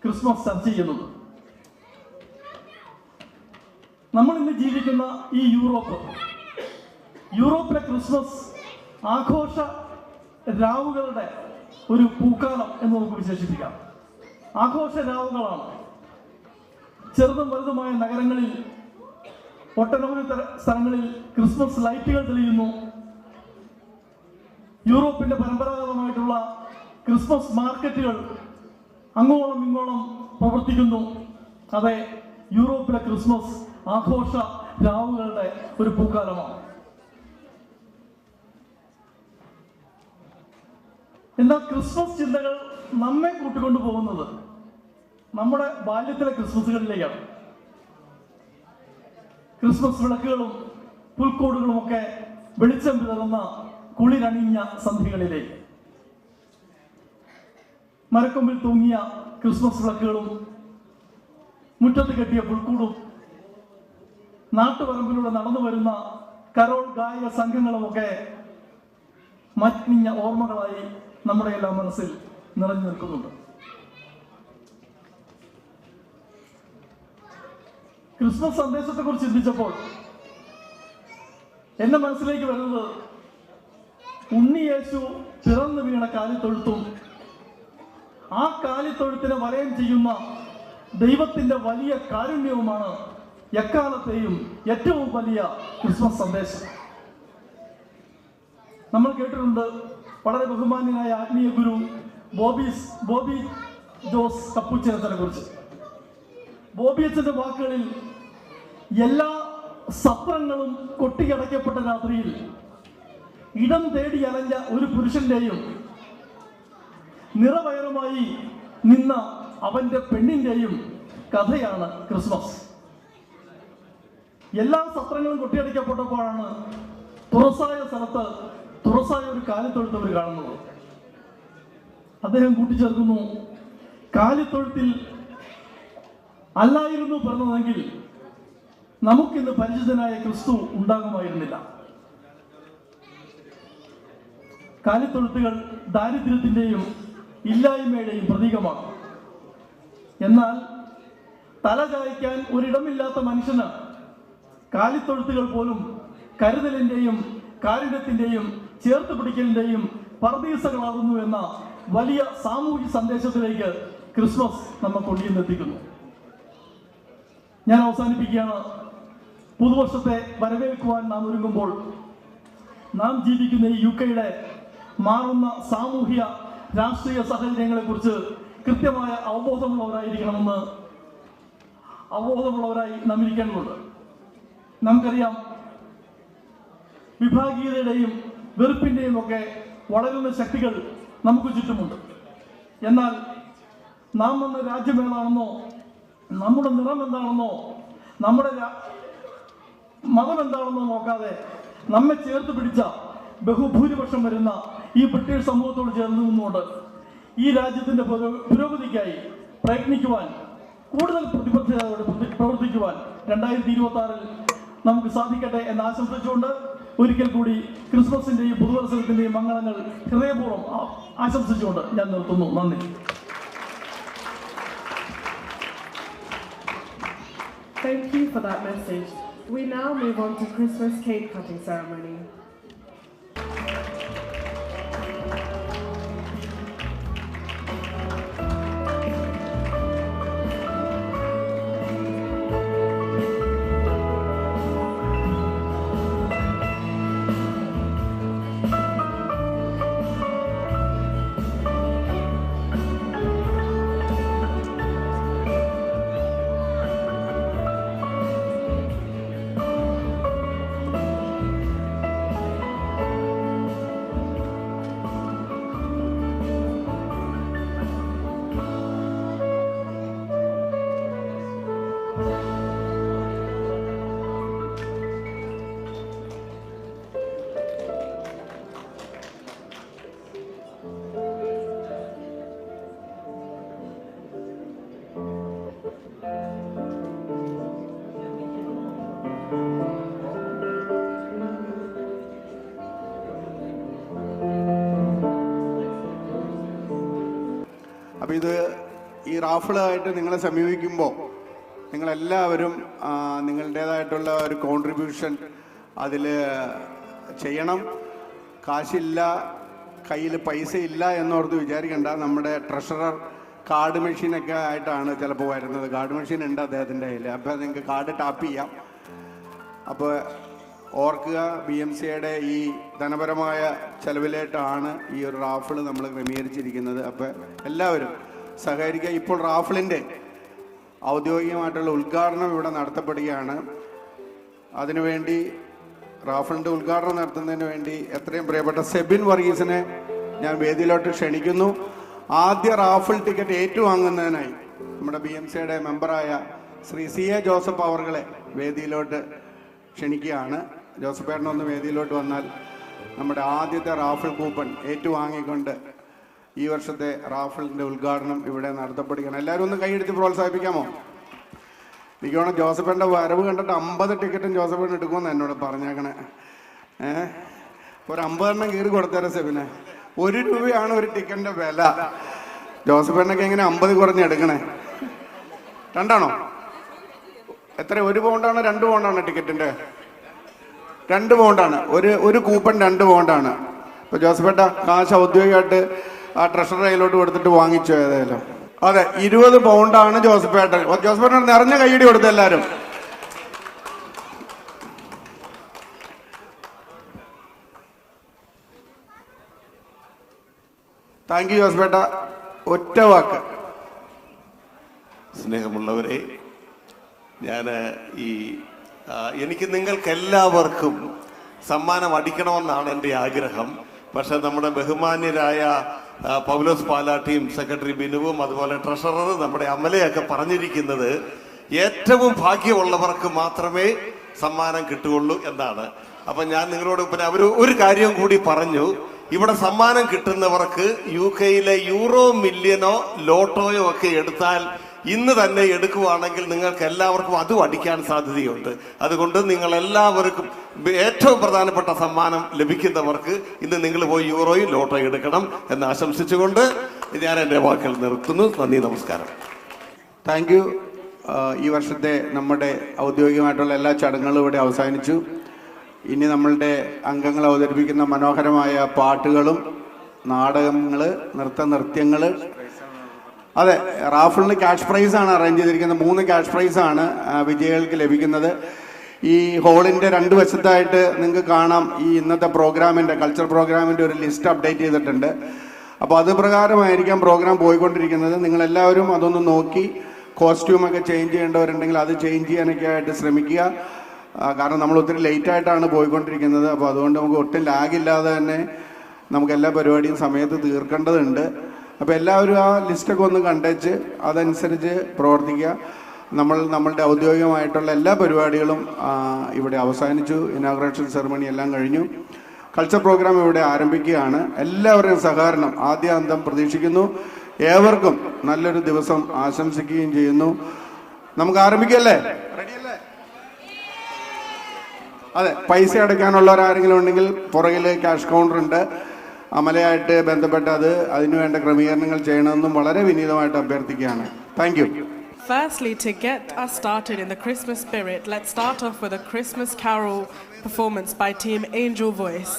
Christmas ചർച്ച ചെയ്യുന്നത്. നമ്മൾ ഇന്ന് ജീവിക്കുന്ന ഈ യൂറോപ്പിലെ ക്രിസ്മസ് ആഘോഷ രാവുകളുടെ ഒരു പൂക്കാലം എന്ന് നമുക്ക് വിശേഷിപ്പിക്കാം. ആഘോഷ രാവുകളാണ്. ചെറുതും വലുതുമായ നഗരങ്ങളിൽ ഒട്ടനവധി സ്ഥലങ്ങളിൽ ക്രിസ്മസ് ലൈറ്റുകൾ തെളിയുന്നു. യൂറോപ്പിന്റെ പരമ്പരാഗതമായിട്ടുള്ള ക്രിസ്മസ് മാർക്കറ്റുകൾ അങ്ങോളം ഇങ്ങോളം പ്രവർത്തിക്കുന്നു. അതെ, യൂറോപ്പിലെ ക്രിസ്മസ് ആഘോഷ രാവുകളുടെ ഒരു പൂക്കാലമാണ്. എന്നാൽ ക്രിസ്മസ് ചിന്തകൾ നമ്മെ കൂട്ടിക്കൊണ്ടു പോകുന്നത് നമ്മുടെ ബാല്യത്തിലെ ക്രിസ്മസുകളിലേക്കാണ്. ക്രിസ്മസ് വിളക്കുകളും പുൽക്കൂടുകളും ഒക്കെ വെളിച്ചം വിതറുന്ന കുളിരണിഞ്ഞ സന്ധ്യകളിലേക്ക്, മരക്കൊമ്പിൽ തൂങ്ങിയ ക്രിസ്മസ് വിളക്കുകളും മുറ്റത്ത് കെട്ടിയ പുൽക്കൂടും നാട്ടുപറമ്പിലൂടെ നടന്നു വരുന്ന കരോൾ ഗായക സംഘങ്ങളുമൊക്കെ മഞ്ഞ ഓർമ്മകളായി നമ്മുടെ എല്ലാം മനസ്സിൽ നിറഞ്ഞു നിൽക്കുന്നുണ്ട്. ക്രിസ്മസ് സന്ദേശത്തെ കുറിച്ച് ചിന്തിച്ചപ്പോൾ എന്റെ മനസ്സിലേക്ക് വരുന്നത് ഉണ്ണിയേശു പിറന്നു വീണ കാലിത്തൊഴുത്തും ആ കാലിത്തൊഴുത്തിനെ വലയം ചെയ്യുന്ന ദൈവത്തിന്റെ വലിയ കാരുണ്യവുമാണ് എക്കാലത്തെയും ഏറ്റവും വലിയ ക്രിസ്മസ് സന്ദേശം. നമ്മൾ കേട്ടിട്ടുണ്ട് വളരെ ബഹുമാന്യനായ ആത്മീയ ഗുരു ബോബി ജോസ് കപ്പുച്ചനെ കുറിച്ച്. ബോബി അച്ഛന്റെ വാക്കുകളിൽ, എല്ലാ സത്രങ്ങളും കൊട്ടിയടയ്ക്കപ്പെട്ട രാത്രിയിൽ ഇടം തേടി അലഞ്ഞ ഒരു പുരുഷന്റെയും നിറവയറുമായി നിന്ന അവന്റെ പെണ്ണിന്റെയും കഥയാണ് ക്രിസ്മസ്. എല്ലാ സത്രങ്ങളും കൊട്ടിയടിക്കപ്പെട്ടപ്പോഴാണ് തുറസായ സ്ഥലത്ത് തുറസായ ഒരു കാലിത്തൊഴുത്ത് അവർ കാണുന്നത്. അദ്ദേഹം കൂട്ടിച്ചേർക്കുന്നു, കാലിത്തൊഴുത്തിൽ അല്ലായിരുന്നു പിറന്നതെങ്കിൽ നമുക്കിന്ന് പരിചിതനായ ക്രിസ്തു ഉണ്ടാകുമായിരുന്നില്ല. കാലിത്തൊഴുത്തുകൾ ദാരിദ്ര്യത്തിന്റെയും ഇല്ലായ്മയുടെയും പ്രതീകമാണ്. എന്നാൽ തല ചായ്ക്കാൻ ഒരിടമില്ലാത്ത മനുഷ്യന് കാലിത്തൊഴുത്തുകൾ പോലും കരുതലിന്റെയും കാരുണ്യത്തിന്റെയും ചേർത്ത് പിടിക്കലിന്റെയും പർദീസകളാകുന്നു എന്ന വലിയ സാമൂഹിക സന്ദേശത്തിലേക്ക് ക്രിസ്മസ് നമ്മെ കൊണ്ടുവന്നെത്തിക്കുന്നു. ഞാൻ അവസാനിപ്പിക്കുകയാണ്. പുതുവർഷത്തെ വരവേൽക്കുവാൻ നാം ഒരുങ്ങുമ്പോൾ നാം ജീവിക്കുന്ന ഈ യുകെയുടെ മാറുന്ന സാമൂഹ്യ രാഷ്ട്രീയ സാഹചര്യങ്ങളെ കുറിച്ച് കൃത്യമായ അവബോധമുള്ളവരായി നാം ഇരിക്കേണ്ടതുണ്ട്. നമുക്കറിയാം, വിഭാഗീയതയുടെയും വെറുപ്പിന്റെയും ഒക്കെ വളരുന്ന ശക്തികൾ നമുക്ക് ചുറ്റുമുണ്ട്. എന്നാൽ നാം വന്ന രാജ്യം ഏതാണെന്നോ, നമ്മുടെ നിറം എന്താണെന്നോ, നമ്മുടെ മതം എന്താണെന്നോ നോക്കാതെ നമ്മെ ചേർത്ത് പിടിച്ച ബഹുഭൂരിപക്ഷം വരുന്ന ഈ ബ്രിട്ടീഷ് സമൂഹത്തോട് ചേർന്ന് നിന്നുകൊണ്ട് ഈ രാജ്യത്തിന്റെ പുരോഗതിക്കായി പ്രയത്നിക്കുവാൻ, കൂടുതൽ പ്രതിബദ്ധതയോടെ പ്രവർത്തിക്കുവാൻ 2026 നമുക്ക് സാധിക്കട്ടെ എന്ന് ആശംസിച്ചുകൊണ്ട് ഒരിക്കൽ കൂടി ക്രിസ്മസിന്റെയും പുതുവത്സരത്തിന്റെയും മംഗളങ്ങൾ ഹൃദയപൂർവ്വം ആശംസിച്ചുകൊണ്ട് ഞാൻ നിർത്തുന്നു. നന്ദി. Thank you for that message. We now move on to Christmas cake cutting ceremony. അപ്പോൾ ഇത് ഈ റാഫിളായിട്ട് നിങ്ങളെ സമീപിക്കുമ്പോൾ നിങ്ങളെല്ലാവരും നിങ്ങളുടേതായിട്ടുള്ള ഒരു കോൺട്രിബ്യൂഷൻ അതിൽ ചെയ്യണം. കാശില്ല, കയ്യിൽ പൈസ ഇല്ല എന്നോർത്ത് വിചാരിക്കേണ്ട. നമ്മുടെ ട്രഷറർ കാർഡ് മെഷീനൊക്കെ ആയിട്ടാണ് ചിലപ്പോൾ വരുന്നത്. കാർഡ് മെഷീൻ ഉണ്ട് അദ്ദേഹത്തിൻ്റെ കയ്യിൽ. അപ്പോൾ നിങ്ങൾക്ക് കാർഡ് ടാപ്പ് ചെയ്യാം. അപ്പോൾ ഓർക്കുക, BMCയുടെ ഈ ധനപരമായ ചെലവിലേട്ടാണ് ഈ ഒരു റാഫിൾ നമ്മൾ ക്രമീകരിച്ചിരിക്കുന്നത്. അപ്പോൾ എല്ലാവരും സഹകരിക്കുക. ഇപ്പോൾ റാഫിളിൻ്റെ ഔദ്യോഗികമായിട്ടുള്ള ഉദ്ഘാടനം ഇവിടെ നടത്തപ്പെടുകയാണ്. അതിനുവേണ്ടി റാഫിളിൻ്റെ ഉദ്ഘാടനം നടത്തുന്നതിന് വേണ്ടി എത്രയും പ്രിയപ്പെട്ട സെബിൻ വർഗീസിനെ ഞാൻ വേദിയിലോട്ട് ക്ഷണിക്കുന്നു. ആദ്യ റാഫിൾ ടിക്കറ്റ് ഏറ്റുവാങ്ങുന്നതിനായി നമ്മുടെ BMCയുടെ മെമ്പറായ ശ്രീ CA ജോസഫ് അവർകളെ വേദിയിലോട്ട് ക്ഷണിക്കുകയാണ്. ജോസഫ് ഏട്ടനൊന്ന് വേദിയിലോട്ട് വന്നാൽ നമ്മുടെ ആദ്യത്തെ റാഫിൾ കൂപ്പൺ ഏറ്റുവാങ്ങിക്കൊണ്ട് ഈ വർഷത്തെ റാഫിളിൻ്റെ ഉദ്ഘാടനം ഇവിടെ നടത്തപ്പെടുകയാണ്. എല്ലാവരും ഒന്ന് കൈയടിച്ച് പ്രോത്സാഹിപ്പിക്കാമോ? എനിക്ക് വേണം ജോസഫിൻ്റെ വരവ് കണ്ടിട്ട് 50 ടിക്കറ്റും ജോസഫിന് എടുക്കുമെന്ന് എന്നോട് പറഞ്ഞേക്കണേ. ഒരു 50 എണ്ണം കീറി കൊടുത്തേരെ സെബിനെ. 1 രൂപയാണ് ഒരു ടിക്കറ്റിൻ്റെ വില. ജോസഫിനൊക്കെ എങ്ങനെ 50 കുറഞ്ഞ് എടുക്കണേ? 2 ആണോ? എത്ര? 1 പൗണ്ടാണ് 2 പൗണ്ടാണ് ടിക്കറ്റിൻ്റെ? 2 പൗണ്ടാണ്. ഒരു കൂപ്പൺ 2 പൗണ്ടാണ്. അപ്പോൾ ജോസഫേട്ട കാശ് ഔദ്യോഗികമായിട്ട് ആ ട്രഷറർ കയ്യിലോട്ട് കൊടുത്തിട്ട് വാങ്ങിച്ചു ഏതായാലും. അതെ, 20 പൗണ്ടാണ് ജോസഫേട്ടൻ. ജോസഫേട്ടൻ നിറഞ്ഞ കൈയടി കൊടുത്തു എല്ലാവരും. താങ്ക് യു ജോസഫേട്ട. ഒറ്റ വാക്ക്. സ്നേഹമുള്ളവരെ, ഞാൻ എനിക്ക് നിങ്ങൾക്കെല്ലാവർക്കും സമ്മാനം അടിക്കണമെന്നാണ് എൻ്റെ ആഗ്രഹം. പക്ഷെ നമ്മുടെ ബഹുമാന്യരായ പൗലോസ് പാലാട്ടിയും സെക്രട്ടറി ബിനുവും അതുപോലെ ട്രഷറർ നമ്മുടെ അമലയൊക്കെ പറഞ്ഞിരിക്കുന്നത് ഏറ്റവും ഭാഗ്യമുള്ളവർക്ക് മാത്രമേ സമ്മാനം കിട്ടുകയുള്ളൂ എന്നാണ്. അപ്പം ഞാൻ നിങ്ങളോട് പിന്നെ അവർ ഒരു കാര്യം കൂടി പറഞ്ഞു. ഇവിടെ സമ്മാനം കിട്ടുന്നവർക്ക് UK-യിലെ യൂറോ മില്യനോ ലോട്ടോയോ ഒക്കെ എടുത്താൽ ഇന്ന് തന്നെ എടുക്കുവാണെങ്കിൽ നിങ്ങൾക്ക് എല്ലാവർക്കും അതും അടിക്കാൻ സാധ്യതയുണ്ട്. അതുകൊണ്ട് നിങ്ങൾ എല്ലാവർക്കും ഏറ്റവും പ്രധാനപ്പെട്ട സമ്മാനം ലഭിക്കുന്നവർക്ക് ഇന്ന് നിങ്ങൾ പോയി യൂറോയും ലോട്ടോയും എടുക്കണം എന്ന് ആശംസിച്ചുകൊണ്ട് ഞാൻ എൻ്റെ വാക്കുകൾ നിർത്തുന്നു. നന്ദി, നമസ്കാരം. Thank you. ഈ വർഷത്തെ നമ്മുടെ ഔദ്യോഗികമായിട്ടുള്ള എല്ലാ ചടങ്ങുകളും ഇവിടെ അവസാനിച്ചു. ഇനി നമ്മളുടെ അംഗങ്ങൾ അവതരിപ്പിക്കുന്ന മനോഹരമായ പാട്ടുകളും നാടകങ്ങൾ, നൃത്യങ്ങൾ. അതെ, റാഫിളിന് ക്യാഷ് പ്രൈസാണ് അറേഞ്ച് ചെയ്തിരിക്കുന്നത്. 3 ക്യാഷ് പ്രൈസാണ് വിജയികൾക്ക് ലഭിക്കുന്നത്. ഈ ഹോളിൻ്റെ 2 വശത്തായിട്ട് നിങ്ങൾക്ക് കാണാം ഈ ഇന്നത്തെ പ്രോഗ്രാമിൻ്റെ, കൾച്ചർ പ്രോഗ്രാമിൻ്റെ ഒരു ലിസ്റ്റ് അപ്ഡേറ്റ് ചെയ്തിട്ടുണ്ട്. അപ്പോൾ അത് പ്രകാരമായിരിക്കാം പ്രോഗ്രാം പോയിക്കൊണ്ടിരിക്കുന്നത്. നിങ്ങളെല്ലാവരും അതൊന്ന് നോക്കി കോസ്റ്റ്യൂമൊക്കെ ചേഞ്ച് ചെയ്യേണ്ടവരുണ്ടെങ്കിൽ അത് ചേഞ്ച് ചെയ്യാനൊക്കെ ആയിട്ട് ശ്രമിക്കുക. കാരണം നമ്മൾ ഒത്തിരി ലേറ്റായിട്ടാണ് പോയിക്കൊണ്ടിരിക്കുന്നത്. അപ്പോൾ അതുകൊണ്ട് നമുക്ക് ഒട്ടും ലാഗില്ലാതെ തന്നെ നമുക്ക് എല്ലാ പരിപാടിയും സമയത്ത് തീർക്കേണ്ടതുണ്ട്. അപ്പോൾ എല്ലാവരും ആ ലിസ്റ്റൊക്കെ ഒന്ന് കണ്ടേച്ച് അതനുസരിച്ച് പ്രവർത്തിക്കുക. നമ്മളുടെ ഔദ്യോഗികമായിട്ടുള്ള എല്ലാ പരിപാടികളും ഇവിടെ അവസാനിച്ചു. ഇനോഗ്രേഷൻ സെറമണി എല്ലാം കഴിഞ്ഞു. കൾച്ചർ പ്രോഗ്രാം ഇവിടെ ആരംഭിക്കുകയാണ്. എല്ലാവരുടെയും സഹകരണം ആദ്യാന്തം പ്രതീക്ഷിക്കുന്നു. ഏവർക്കും നല്ലൊരു ദിവസം ആശംസിക്കുകയും ചെയ്യുന്നു. നമുക്ക് ആരംഭിക്കല്ലേ? റെഡിയല്ലേ? അതെ, പൈസ അടയ്ക്കാനുള്ളവരാരെങ്കിലും ഉണ്ടെങ്കിൽ പുറകിൽ ക്യാഷ് കൗണ്ടർ ഉണ്ട്. അമലയായിട്ട് ബന്ധപ്പെട്ട് അതിനുവേണ്ട ക്രമീകരണങ്ങൾ ചെയ്യണമെന്നും വളരെ വിനീതമായിട്ട് അഭ്യർത്ഥിക്കുകയാണ്. Thank you. Firstly, to get us started in the Christmas spirit, let's start off with a Christmas carol performance by Team Angel Voice.